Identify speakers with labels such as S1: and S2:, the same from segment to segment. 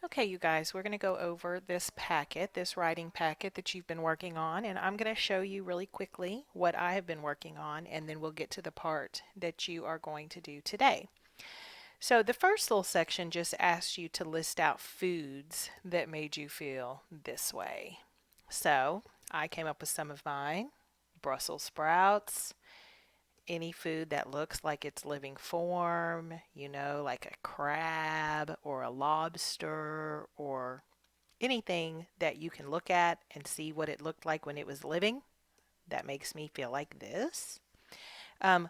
S1: Okay, you guys, we're going to go over this packet, this writing packet that you've been working on, and I'm going to show you really quickly what I have been working on, and then we'll get to the part that you are going to do today. So the first little section just asks you to list out foods that made you feel this way. So I came up with some of mine. Brussels sprouts, any food that looks like it's living form, like a crab or a lobster or anything that you can look at and see what it looked like when it was living. That makes me feel like this.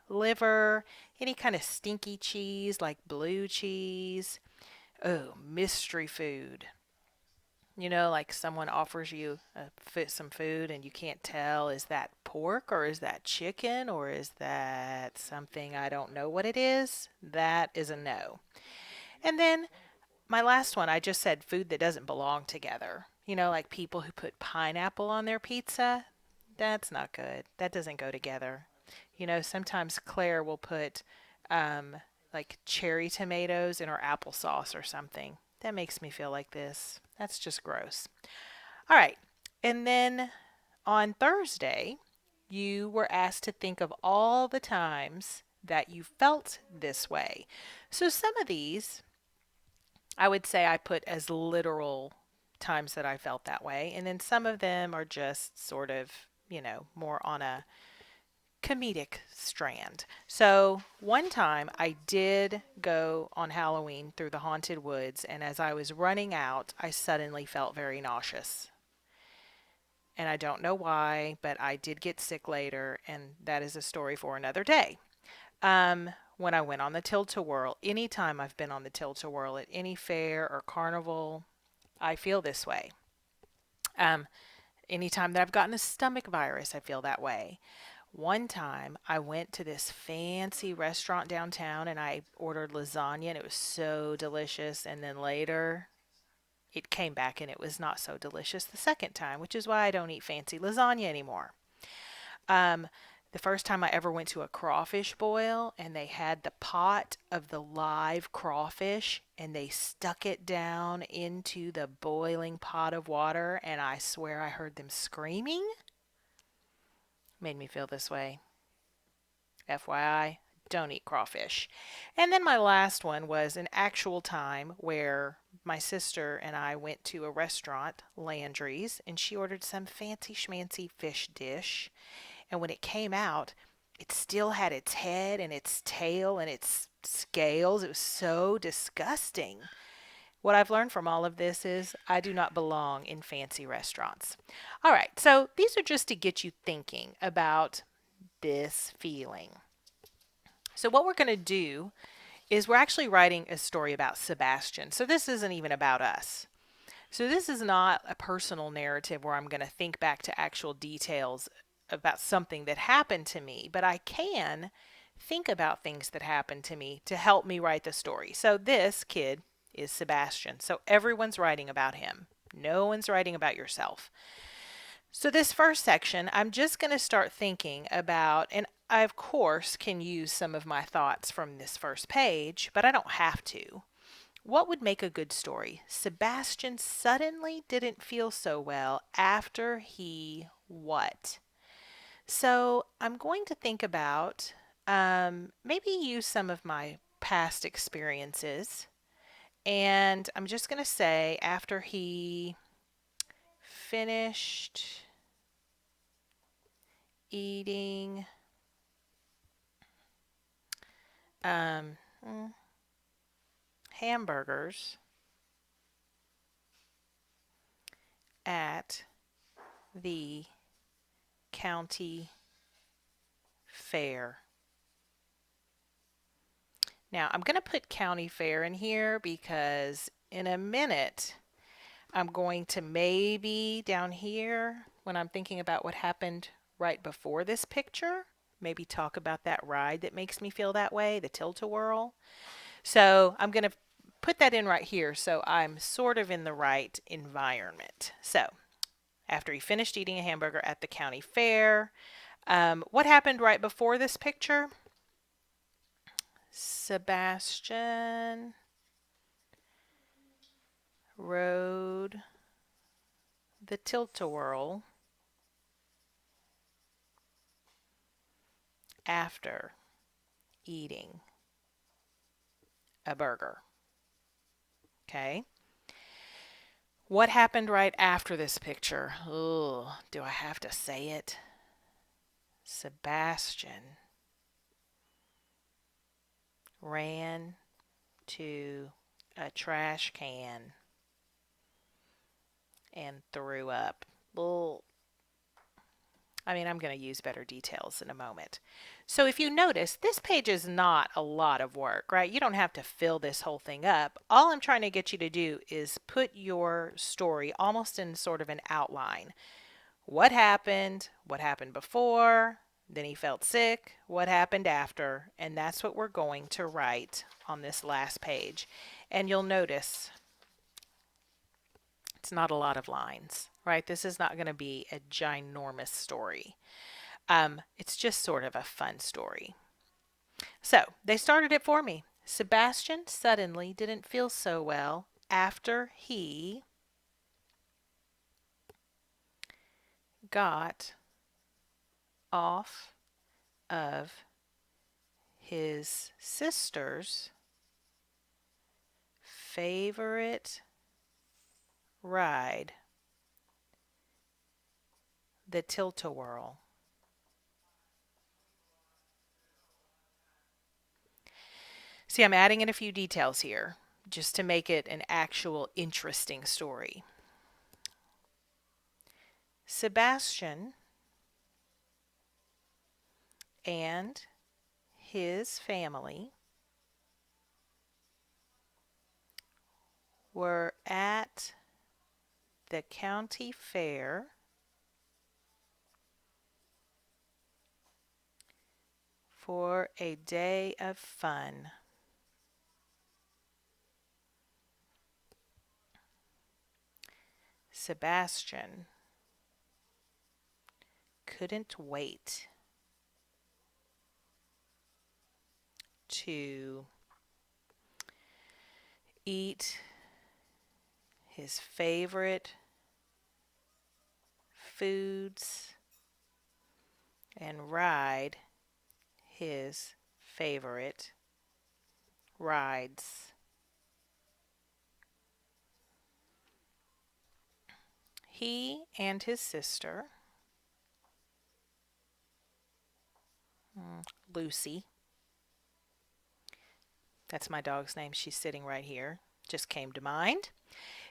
S1: Liver, any kind of stinky cheese like blue cheese. Oh, mystery food. Like someone offers you some food and you can't tell, is that pork or is that chicken or is that something I don't know what it is? That is a no. And then my last one, I just said food that doesn't belong together. Like people who put pineapple on their pizza. That's not good. That doesn't go together. Sometimes Claire will put um, like cherry tomatoes in her applesauce or something. That makes me feel like this. That's just gross. All right. And then on Thursday, you were asked to think of all the times that you felt this way. So some of these I would say I put as literal times that I felt that way. And then some of them are just sort of, more on a comedic strand. So one time I did go on Halloween through the haunted woods, and as I was running out, I suddenly felt very nauseous. And I don't know why, but I did get sick later, and that is a story for another day. When I went on the tilt-a-whirl, anytime I've been on the tilt-a-whirl at any fair or carnival, I feel this way. Um, Anytime that I've gotten a stomach virus, I feel that way. One time I went to this fancy restaurant downtown and I ordered lasagna and it was so delicious. And then later it came back and it was not so delicious the second time, which is why I don't eat fancy lasagna anymore. Um, the first time I ever went to a crawfish boil and they had the pot of the live crawfish and they stuck it down into the boiling pot of water and I swear I heard them screaming. Made me feel this way. FYI, don't eat crawfish. And then my last one was an actual time where my sister and I went to a restaurant, Landry's, and she ordered some fancy schmancy fish dish. And when it came out, it still had its head and its tail and its scales. It was so disgusting. What I've learned from all of this is I do not belong in fancy restaurants. All right, so these are just to get you thinking about this feeling. So, what we're going to do is we're actually writing a story about Sebastian. So, this isn't even about us. So, this is not a personal narrative where I'm going to think back to actual details about something that happened to me, but I can think about things that happened to me to help me write the story. So, this kid is Sebastian. So, everyone's writing about him. No one's writing about yourself. So, this first section, I'm just going to start thinking about, and I, of course, can use some of my thoughts from this first page, but I don't have to. What would make a good story? Sebastian suddenly didn't feel so well after he what? So, I'm going to think about maybe use some of my past experiences. And I'm just going to say, after he finished eating um, mm, hamburgers at the county fair. Now, I'm going to put county fair in here because in a minute I'm going to maybe down here when I'm thinking about what happened right before this picture, maybe talk about that ride that makes me feel that way, the tilt-a-whirl. So I'm going to put that in right here so I'm sort of in the right environment. So after he finished eating a hamburger at the county fair, what happened right before this picture? Sebastian rode the tilt-a-whirl after eating a burger. Okay. What happened right after this picture? Oh, do I have to say it? Sebastian ran to a trash can and threw up. Well, I'm going to use better details in a moment. So if you notice, this page is not a lot of work, right? You don't have to fill this whole thing up. All I'm trying to get you to do is put your story almost in sort of an outline. What happened before, then he felt sick, what happened after, and that's what we're going to write on this last page. And you'll notice it's not a lot of lines, right? This is not going to be a ginormous story. It's just sort of a fun story. So they started it for me. Sebastian suddenly didn't feel so well after he got off of his sister's favorite ride, the tilt-a-whirl. See, I'm adding in a few details here just to make it an actual interesting story. Sebastian and his family were at the county fair for a day of fun. Sebastian couldn't wait to eat his favorite foods and ride his favorite rides. He and his sister, Lucy, that's my dog's name, she's sitting right here, just came to mind.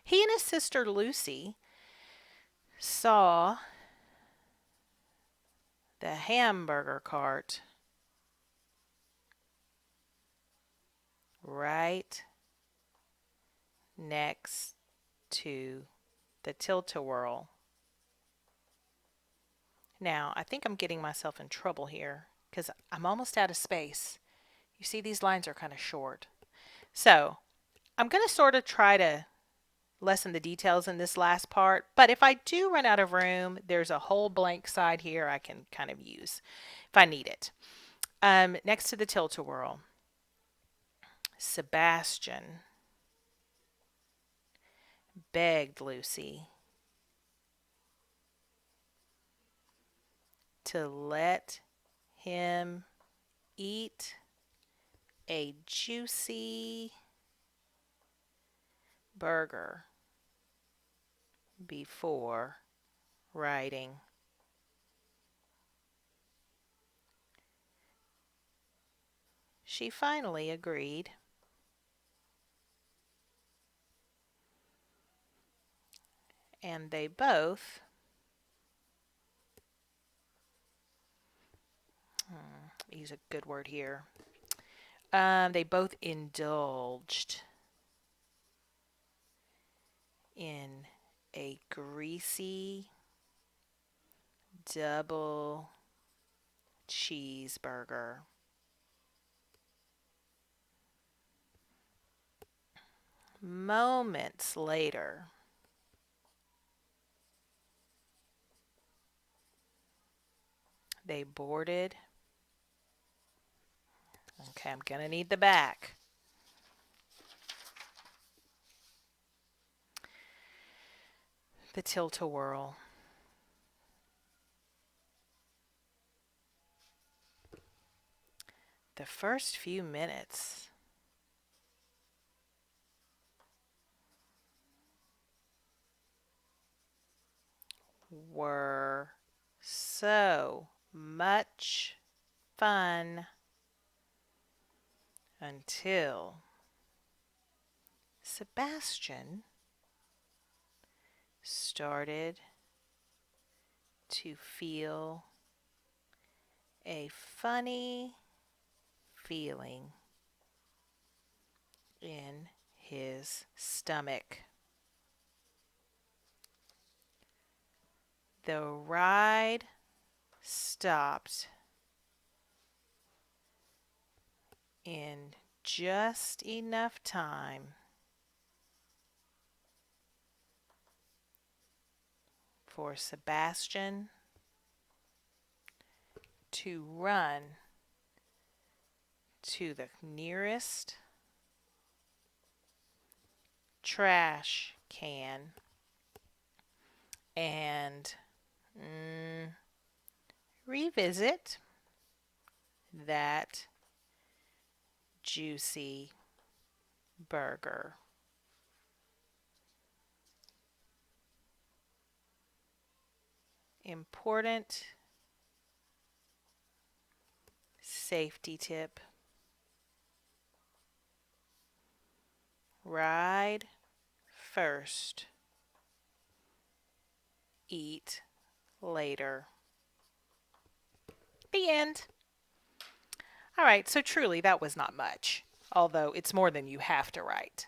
S1: He and his sister Lucy saw the hamburger cart right next to the tilt-a-whirl. Now, I think I'm getting myself in trouble here because I'm almost out of space. You see, these lines are kind of short. So, I'm going to sort of try to lessen the details in this last part, but if I do run out of room, there's a whole blank side here I can kind of use if I need it. Next to the tilt-a-whirl, Sebastian begged Lucy to let him eat a juicy burger before riding. She finally agreed. And they both use a good word here. They both indulged in a greasy double cheeseburger. Moments later, they boarded. Okay, I'm going to need the back. the tilt-a-whirl. The first few minutes were so much fun until Sebastian started to feel a funny feeling in his stomach. The ride stopped in just enough time for Sebastian to run to the nearest trash can and revisit that juicy burger. Important safety tip. Ride first. Eat later. The end. All right, so truly that was not much, although it's more than you have to write.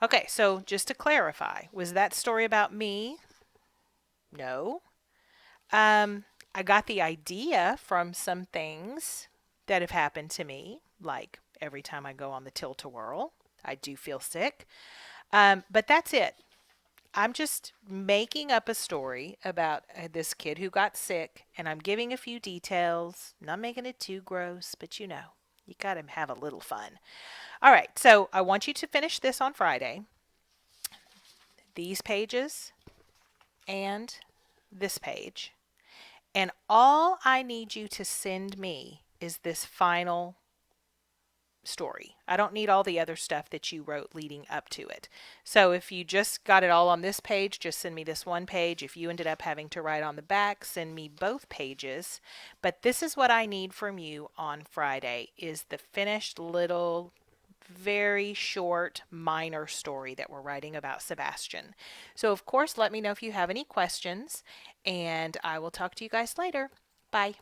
S1: Okay, so just to clarify, was that story about me? No. I got the idea from some things that have happened to me, like every time I go on the tilt-a-whirl, I do feel sick. But that's it. I'm just making up a story about this kid who got sick, and I'm giving a few details, not making it too gross, but you got to have a little fun. All right, so I want you to finish this on Friday. These pages and this page. And all I need you to send me is this final story. I don't need all the other stuff that you wrote leading up to it. So if you just got it all on this page, just send me this one page. If you ended up having to write on the back, send me both pages. But this is what I need from you on Friday is the finished little very short minor story that we're writing about Sebastian. So of course, let me know if you have any questions, and I will talk to you guys later. Bye.